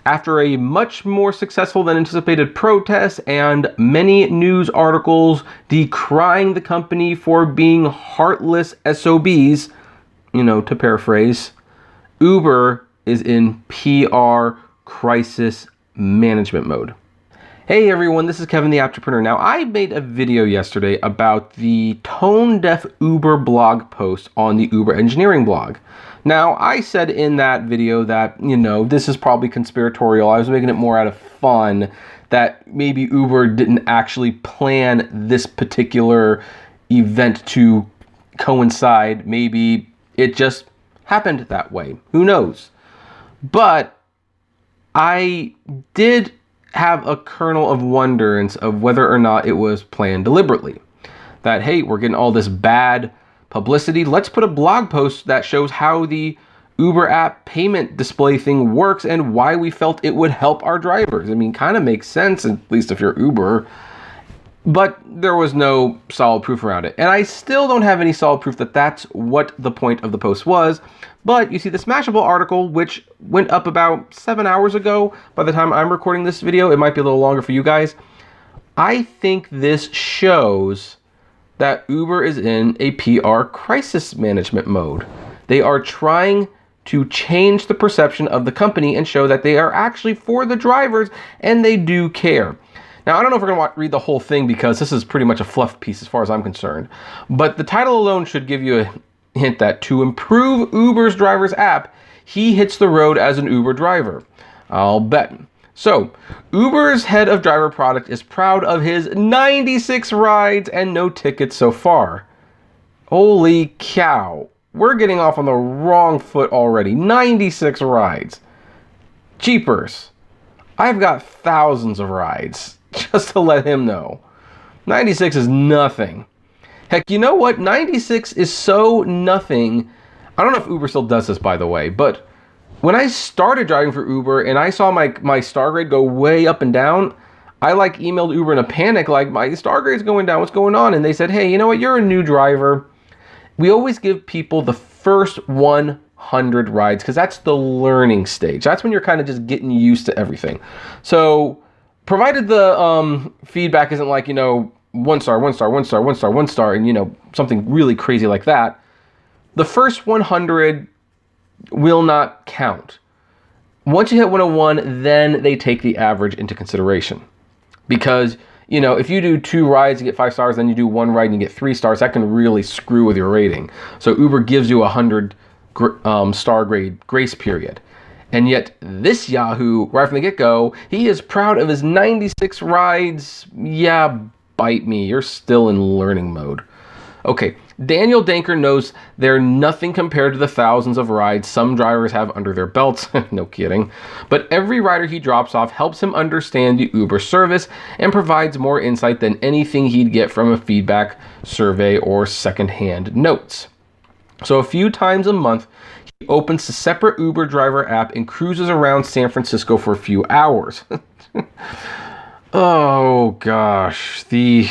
After a much more successful than anticipated protest and many news articles decrying the company for being heartless SOBs, to paraphrase, Uber is in PR crisis management mode. Hey everyone, this is Kevin the Apptrepreneur. Now, I made a video yesterday about the tone-deaf Uber blog post on the Uber engineering blog. Now, I said in that video that, this is probably conspiratorial. I was making it more out of fun, that maybe Uber didn't actually plan this particular event to coincide. Maybe it just happened that way. Who knows? But I did have a kernel of wonderance of whether or not it was planned deliberately. That, hey, we're getting all this bad publicity. Let's put a blog post that shows how the Uber app payment display thing works and why we felt it would help our drivers. I mean, kind of makes sense, at least if you're Uber. But there was no solid proof around it. And I still don't have any solid proof that that's what the point of the post was. But you see the Smashable article, which went up about 7 hours ago. By the time I'm recording this video, it might be a little longer for you guys. I think this shows that Uber is in a PR crisis management mode. They are trying to change the perception of the company and show that they are actually for the drivers and they do care. Now, I don't know if we're going to read the whole thing because this is pretty much a fluff piece as far as I'm concerned. But the title alone should give you a hint that to improve Uber's driver's app, he hits the road as an Uber driver. I'll bet. So, Uber's head of driver product is proud of his 96 rides and no tickets so far. Holy cow. We're getting off on the wrong foot already. 96 rides. Jeepers. I've got thousands of rides. Just to let him know. 96 is nothing. Heck, you know what? 96 is so nothing. I don't know if Uber still does this, by the way, but when I started driving for Uber and I saw my star grade go way up and down, I emailed Uber in a panic, my star grade's going down, what's going on? And they said, hey, you know what? You're a new driver. We always give people the first 100 rides because that's the learning stage. That's when you're kind of just getting used to everything. So, provided the feedback isn't 1 star, 1 star, 1 star, 1 star, 1 star, and something really crazy like that, the first 100 will not count. Once you hit 101, then they take the average into consideration. Because, if you do 2 rides, you get 5 stars, then you do 1 ride and you get 3 stars, that can really screw with your rating. So Uber gives you a 100 star grade grace period. And yet this Yahoo, right from the get-go, he is proud of his 96 rides. Yeah, bite me. You're still in learning mode. Okay, Daniel Denker knows they're nothing compared to the thousands of rides some drivers have under their belts. No kidding. But every rider he drops off helps him understand the Uber service and provides more insight than anything he'd get from a feedback survey or secondhand notes. So a few times a month, he opens a separate Uber driver app and cruises around San Francisco for a few hours. Oh gosh, the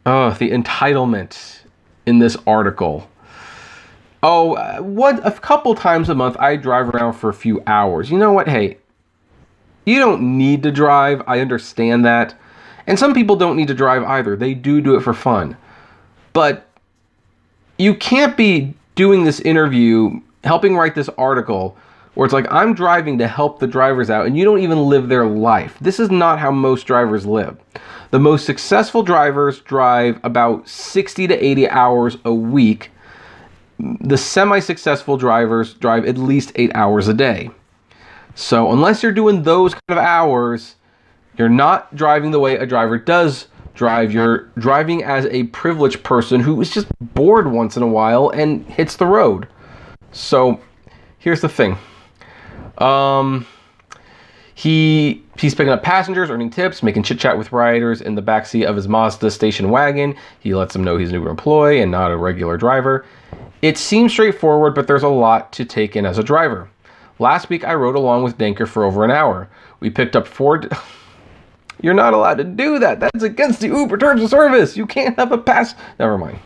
entitlement in this article. A couple times a month I drive around for a few hours. You know what? Hey, you don't need to drive. I understand that. And some people don't need to drive either. They do it for fun. But you can't be doing this interview, helping write this article, where it's I'm driving to help the drivers out, and you don't even live their life. This is not how most drivers live. The most successful drivers drive about 60 to 80 hours a week. The semi-successful drivers drive at least 8 hours a day. So unless you're doing those kind of hours, you're not driving the way a driver does drive. You're driving as a privileged person who is just bored once in a while and hits the road. So here's the thing. He's picking up passengers, earning tips, making chit-chat with riders in the backseat of his Mazda station wagon. He lets them know he's an Uber employee and not a regular driver. It seems straightforward, but there's a lot to take in as a driver. Last week, I rode along with Denker for over an hour. We picked up 4... You're not allowed to do that. That's against the Uber terms of service. You can't have a pass... Never mind.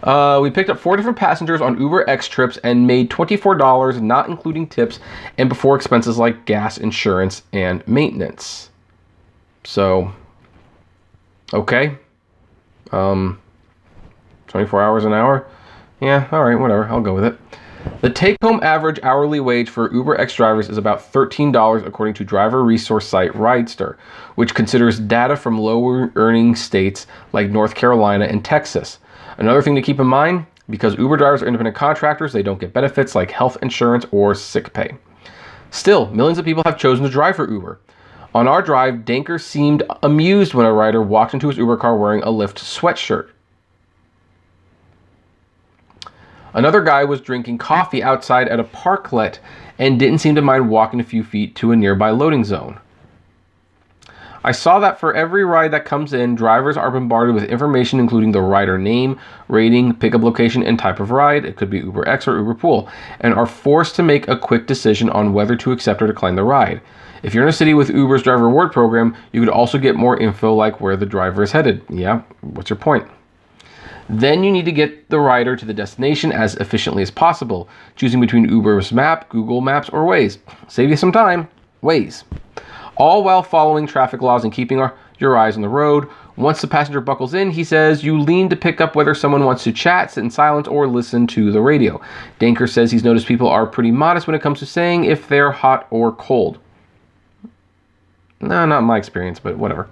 We picked up 4 different passengers on Uber X trips and made $24, not including tips and before expenses like gas, insurance, and maintenance. So, okay. 24 hours an hour? Yeah, all right, whatever. I'll go with it. The take-home average hourly wage for Uber X drivers is about $13 according to driver resource site Ridester, which considers data from lower earning states like North Carolina and Texas. Another thing to keep in mind, because Uber drivers are independent contractors, they don't get benefits like health insurance or sick pay. Still, millions of people have chosen to drive for Uber. On our drive, Denker seemed amused when a rider walked into his Uber car wearing a Lyft sweatshirt. Another guy was drinking coffee outside at a parklet and didn't seem to mind walking a few feet to a nearby loading zone. I saw that for every ride that comes in, drivers are bombarded with information including the rider name, rating, pickup location, and type of ride, it could be Uber X or Uber Pool, and are forced to make a quick decision on whether to accept or decline the ride. If you're in a city with Uber's driver reward program, you could also get more info like where the driver is headed. Yeah, what's your point? Then you need to get the rider to the destination as efficiently as possible, choosing between Uber's map, Google Maps, or Waze. Save you some time, Waze. All while following traffic laws and keeping your eyes on the road. Once the passenger buckles in, he says, you lean to pick up whether someone wants to chat, sit in silence, or listen to the radio. Denker says he's noticed people are pretty modest when it comes to saying if they're hot or cold. No, not in my experience, but whatever.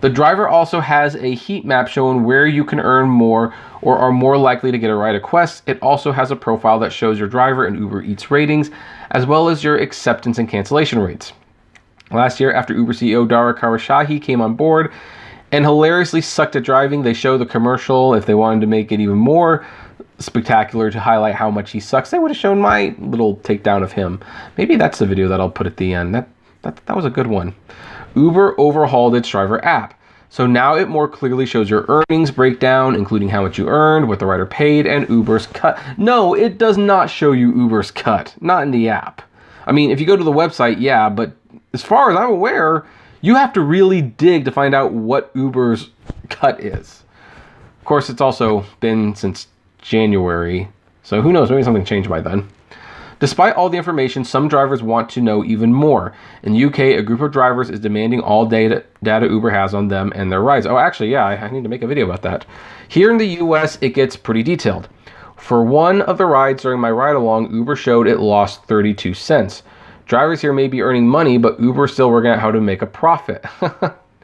The driver also has a heat map showing where you can earn more or are more likely to get a ride request. It also has a profile that shows your driver and Uber Eats ratings, as well as your acceptance and cancellation rates. Last year, after Uber CEO Dara Khosrowshahi came on board and hilariously sucked at driving, they show the commercial. If they wanted to make it even more spectacular to highlight how much he sucks, they would have shown my little takedown of him. Maybe that's the video that I'll put at the end. That was a good one. Uber overhauled its driver app. So now it more clearly shows your earnings breakdown, including how much you earned, what the rider paid, and Uber's cut. No, it does not show you Uber's cut. Not in the app. I mean, if you go to the website, yeah, but as far as I'm aware, you have to really dig to find out what Uber's cut is. Of course, it's also been since January, so who knows, maybe something changed by then. Despite all the information, some drivers want to know even more. In the UK, a group of drivers is demanding all data Uber has on them and their rides. Oh, actually, yeah, I need to make a video about that. Here in the US, it gets pretty detailed. For one of the rides during my ride along, Uber showed it lost 32 cents. Drivers here may be earning money, but Uber is still working out how to make a profit.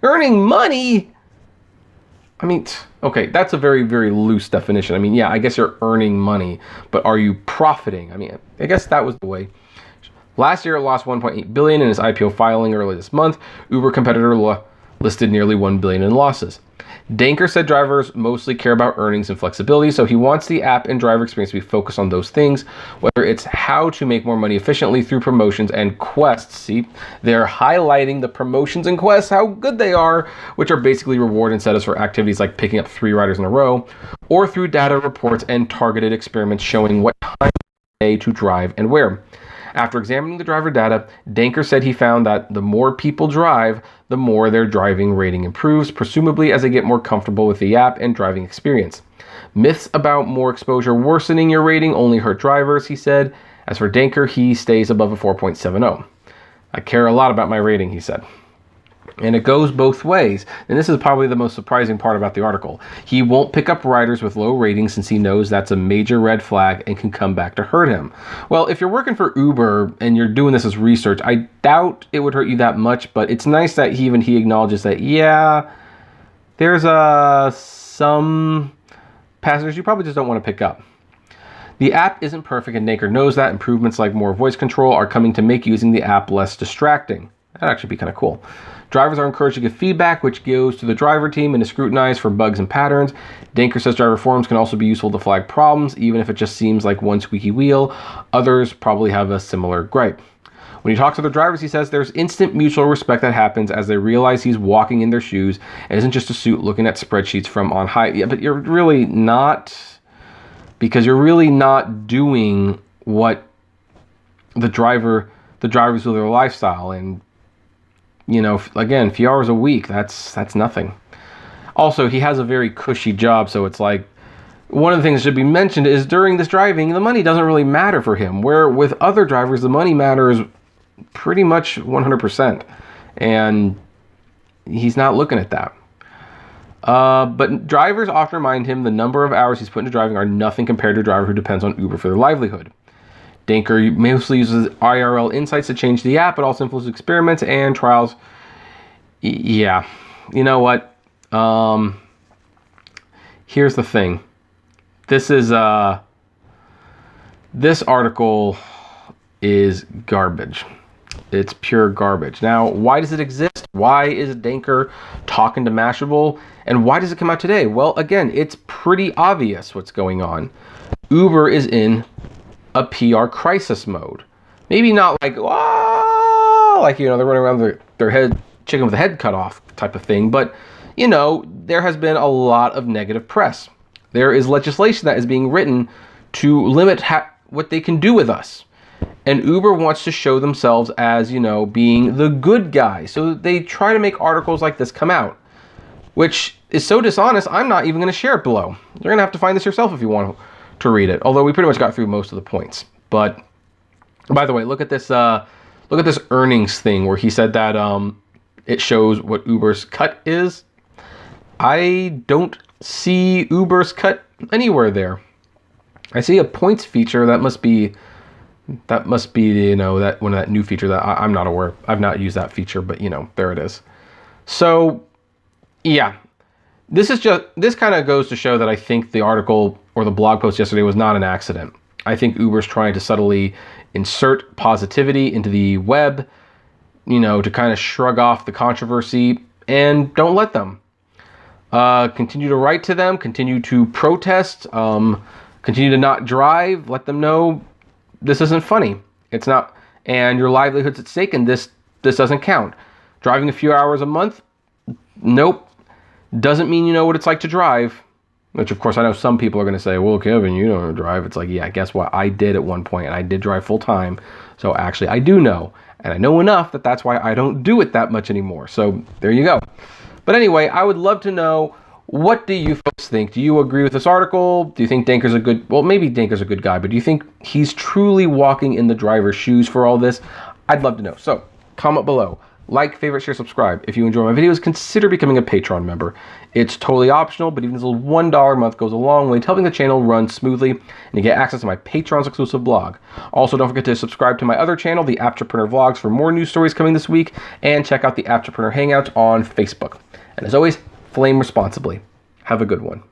Earning money? I mean, okay, that's a very, very loose definition. I mean, yeah, I guess you're earning money, but are you profiting? I mean, I guess that was the way. Last year, it lost $1.8 billion in its IPO filing early this month. Uber competitor listed nearly $1 billion in losses. Denker said drivers mostly care about earnings and flexibility, so he wants the app and driver experience to be focused on those things, whether it's how to make more money efficiently through promotions and quests. See, they're highlighting the promotions and quests, how good they are, which are basically reward incentives for activities like picking up 3 riders in a row, or through data reports and targeted experiments showing what time of day to drive and where. After examining the driver data, Denker said he found that the more people drive, the more their driving rating improves, presumably as they get more comfortable with the app and driving experience. Myths about more exposure worsening your rating only hurt drivers, he said. As for Denker, he stays above a 4.70. I care a lot about my rating, he said. And it goes both ways. And this is probably the most surprising part about the article. He won't pick up riders with low ratings since he knows that's a major red flag and can come back to hurt him. Well, if you're working for Uber and you're doing this as research, I doubt it would hurt you that much, but it's nice that he acknowledges that, yeah, there's some passengers you probably just don't want to pick up. The app isn't perfect and Denker knows that. Improvements like more voice control are coming to make using the app less distracting. That'd actually be kind of cool. Drivers are encouraged to give feedback, which goes to the driver team and is scrutinized for bugs and patterns. Denker says driver forums can also be useful to flag problems, even if it just seems like one squeaky wheel. Others probably have a similar gripe. When he talks to the drivers, he says there's instant mutual respect that happens as they realize he's walking in their shoes and isn't just a suit looking at spreadsheets from on high. Yeah, but you're really not, because you're really not doing what the drivers do their lifestyle. And you know, again, a few hours a week, that's nothing. Also, he has a very cushy job, so it's like, one of the things that should be mentioned is during this driving, the money doesn't really matter for him, where with other drivers, the money matters pretty much 100%. And he's not looking at that. But drivers often remind him the number of hours he's put into driving are nothing compared to a driver who depends on Uber for their livelihood. Denker mostly uses IRL insights to change the app, but also influences experiments and trials. Yeah, you know what? Here's the thing. This article is garbage. It's pure garbage. Now, why does it exist? Why is Denker talking to Mashable? And why does it come out today? Well, again, it's pretty obvious what's going on. Uber is in a PR crisis mode. Maybe not like, ah, like, they're running around their head, chicken with the head cut off type of thing. But, there has been a lot of negative press. There is legislation that is being written to limit what they can do with us. And Uber wants to show themselves as, being the good guy. So they try to make articles like this come out, which is so dishonest, I'm not even going to share it below. You're going to have to find this yourself if you want to read it. Although we pretty much got through most of the points. But, by the way, look at this earnings thing where he said that it shows what Uber's cut is. I don't see Uber's cut anywhere there. I see a points feature that must be that one of that new feature that I'm not aware of. I've not used that feature, but there it is. So yeah, this kind of goes to show that I think the article or the blog post yesterday was not an accident. I think Uber's trying to subtly insert positivity into the web, to kind of shrug off the controversy, and don't let them. Continue to write to them, continue to protest, continue to not drive, let them know this isn't funny. It's not, and your livelihood's at stake, and this doesn't count. Driving a few hours a month, nope. Doesn't mean you know what it's like to drive. Which, of course, I know some people are going to say, well, Kevin, you don't drive. It's like, yeah, guess what? I did at one point, and I did drive full time. So actually, I do know. And I know enough that's why I don't do it that much anymore. So there you go. But anyway, I would love to know, what do you folks think? Do you agree with this article? Do you think Denker's maybe Denker's a good guy, but do you think he's truly walking in the driver's shoes for all this? I'd love to know. So comment below. Like, favorite, share, subscribe. If you enjoy my videos, consider becoming a Patreon member. It's totally optional, but even as little $1 a month goes a long way to helping the channel run smoothly, and you get access to my Patreon's exclusive blog. Also, don't forget to subscribe to my other channel, the Apptrepreneur Vlogs, for more news stories coming this week, and check out the Apptrepreneur Hangouts on Facebook. And as always, flame responsibly. Have a good one.